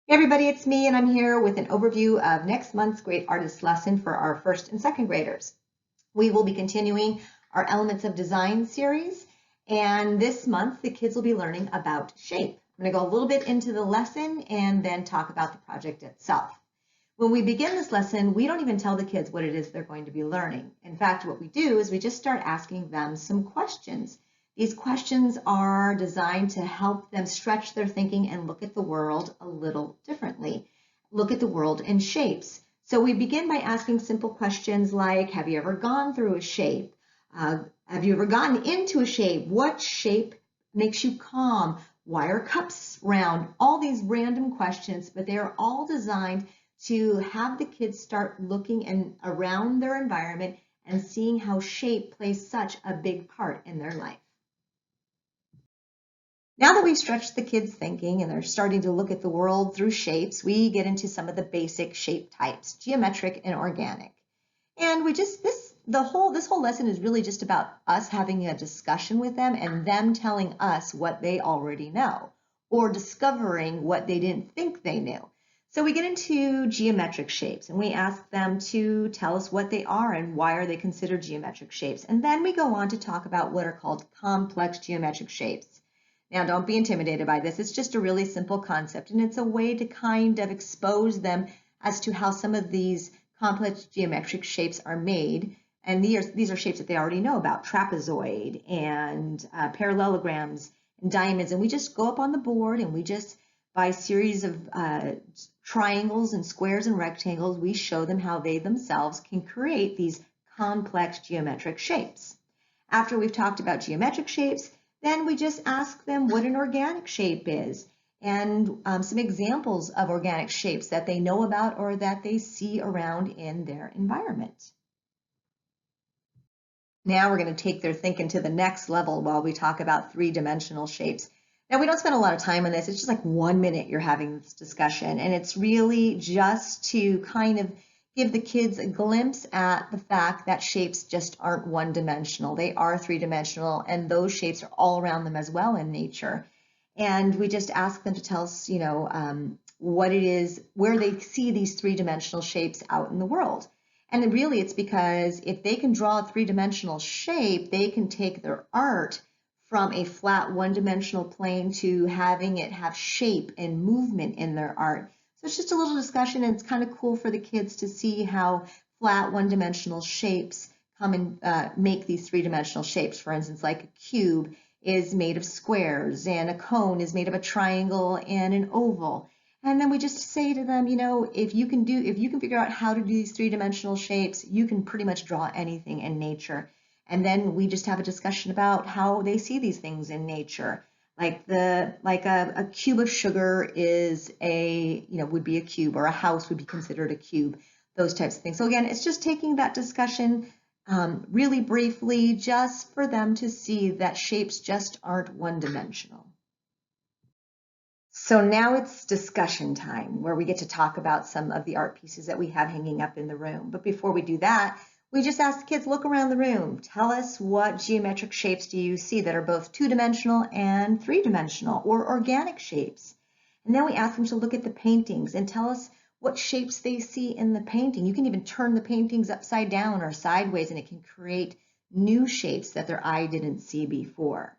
Hey everybody, it's me, and I'm here with an overview of next month's Great Artist lesson for our first and second graders. We will be continuing our Elements of Design series, and this month the kids will be learning about shape. I'm going to go a little bit into the lesson and then talk about the project itself. When we begin this lesson, we don't even tell the kids what it is they're going to be learning. In fact, what we do is we just start asking them some questions. These questions are designed to help them stretch their thinking and look at the world a little differently, look at the world in shapes. So we begin by asking simple questions like, have you ever gone through a shape? Have you ever gotten into a shape? What shape makes you calm? Why are cups round? All these random questions, but they are all designed to have the kids start looking around their environment and seeing how shape plays such a big part in their life. Now that we've stretched the kids' thinking and they're starting to look at the world through shapes, we get into some of the basic shape types, geometric and organic. And this whole lesson is really just about us having a discussion with them and them telling us what they already know or discovering what they didn't think they knew. So we get into geometric shapes and we ask them to tell us what they are and why are they considered geometric shapes. And then we go on to talk about what are called complex geometric shapes. Now, don't be intimidated by this. It's just a really simple concept, and it's a way to kind of expose them as to how some of these complex geometric shapes are made. And these are shapes that they already know about, trapezoid and parallelograms and diamonds. And we just go up on the board and we just, by a series of triangles and squares and rectangles, we show them how they themselves can create these complex geometric shapes. After we've talked about geometric shapes, then we just ask them what an organic shape is and some examples of organic shapes that they know about or that they see around in their environment. Now we're going to take their thinking to the next level while we talk about three-dimensional shapes. Now, we don't spend a lot of time on this. It's just like 1 minute you're having this discussion, and it's really just to kind of give the kids a glimpse at the fact that shapes just aren't one-dimensional. They are three-dimensional, and those shapes are all around them as well in nature. And we just ask them to tell us, what it is, where they see these three-dimensional shapes out in the world. And really, it's because if they can draw a three-dimensional shape, they can take their art from a flat one-dimensional plane to having it have shape and movement in their art. So it's just a little discussion, and it's kind of cool for the kids to see how flat one-dimensional shapes come and make these three-dimensional shapes. For instance, like a cube is made of squares, and a cone is made of a triangle and an oval. And then we just say to them, if you can figure out how to do these three-dimensional shapes, you can pretty much draw anything in nature. And then we just have a discussion about how they see these things in nature. Like a cube of sugar is would be a cube, or a house would be considered a cube, those types of things. So again, it's just taking that discussion really briefly, just for them to see that shapes just aren't one-dimensional. So now it's discussion time, where we get to talk about some of the art pieces that we have hanging up in the room. But before we do that, we just ask the kids, look around the room. Tell us, what geometric shapes do you see that are both two-dimensional and three-dimensional, or organic shapes? And then we ask them to look at the paintings and tell us what shapes they see in the painting. You can even turn the paintings upside down or sideways, and it can create new shapes that their eye didn't see before.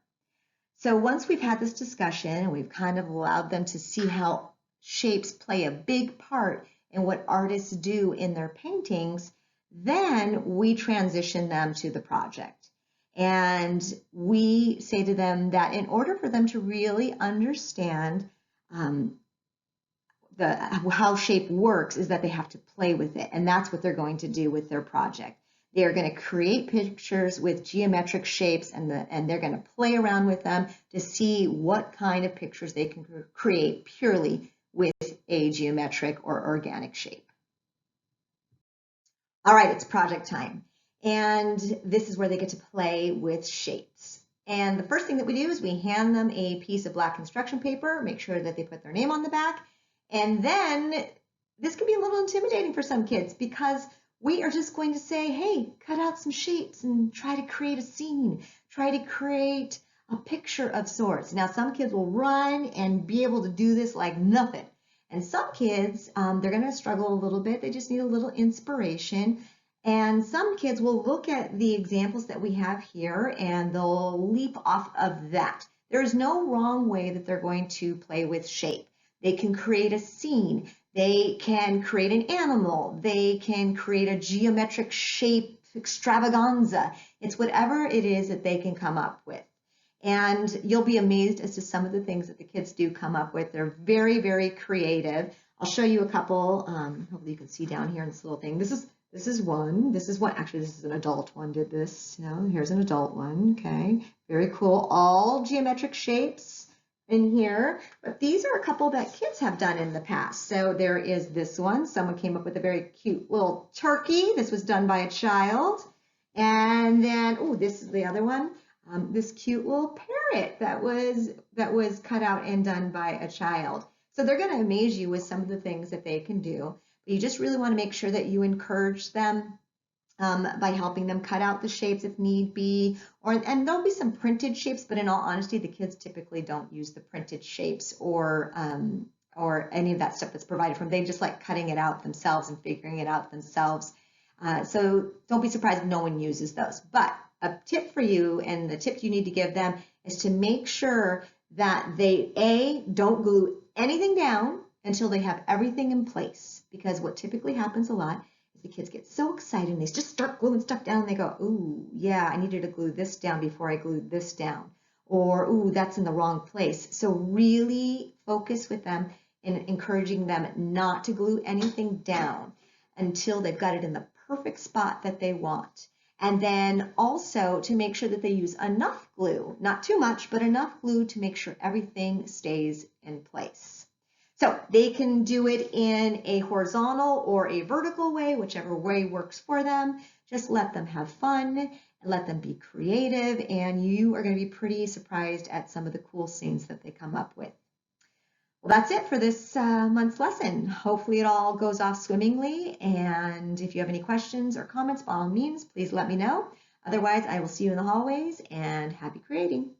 So once we've had this discussion and we've kind of allowed them to see how shapes play a big part in what artists do in their paintings, then we transition them to the project. And we say to them that in order for them to really understand how shape works, is that they have to play with it. And that's what they're going to do with their project. They are going to create pictures with geometric shapes, and they're going to play around with them to see what kind of pictures they can create purely with a geometric or organic shape. All right, it's project time. And this is where they get to play with shapes. And the first thing that we do is we hand them a piece of black construction paper, make sure that they put their name on the back. And then this can be a little intimidating for some kids, because we are just going to say, hey, cut out some shapes and try to create a scene, try to create a picture of sorts. Now, some kids will run and be able to do this like nothing. And some kids, they're going to struggle a little bit. They just need a little inspiration. And some kids will look at the examples that we have here and they'll leap off of that. There is no wrong way that they're going to play with shape. They can create a scene. They can create an animal. They can create a geometric shape extravaganza. It's whatever it is that they can come up with. And you'll be amazed as to some of the things that the kids do come up with. They're very, very creative. I'll show you a couple. Hopefully you can see down here in this little thing. This is one. This is one. Actually, this is an adult one. Did this? Here's an adult one. Okay, very cool. All geometric shapes in here. But these are a couple that kids have done in the past. So there is this one. Someone came up with a very cute little turkey. This was done by a child. And then, oh, this is the other one. This cute little parrot that was cut out and done by a child. So they're going to amaze you with some of the things that they can do. But you just really want to make sure that you encourage them by helping them cut out the shapes if need be. And there'll be some printed shapes, but in all honesty, the kids typically don't use the printed shapes or any of that stuff that's provided from. They just like cutting it out themselves and figuring it out themselves. So don't be surprised if no one uses those. But a tip for you, and the tip you need to give them, is to make sure that they, don't glue anything down until they have everything in place. Because what typically happens a lot is the kids get so excited and they just start gluing stuff down and they go, ooh, yeah, I needed to glue this down before I glued this down. Or, ooh, that's in the wrong place. So really focus with them in encouraging them not to glue anything down until they've got it in the perfect spot that they want. And then also to make sure that they use enough glue, not too much, but enough glue to make sure everything stays in place. So they can do it in a horizontal or a vertical way, whichever way works for them. Just let them have fun and let them be creative, and you are going to be pretty surprised at some of the cool scenes that they come up with. Well, that's it for this month's lesson. Hopefully it all goes off swimmingly, and if you have any questions or comments, by all means, please let me know. Otherwise, I will see you in the hallways, and happy creating.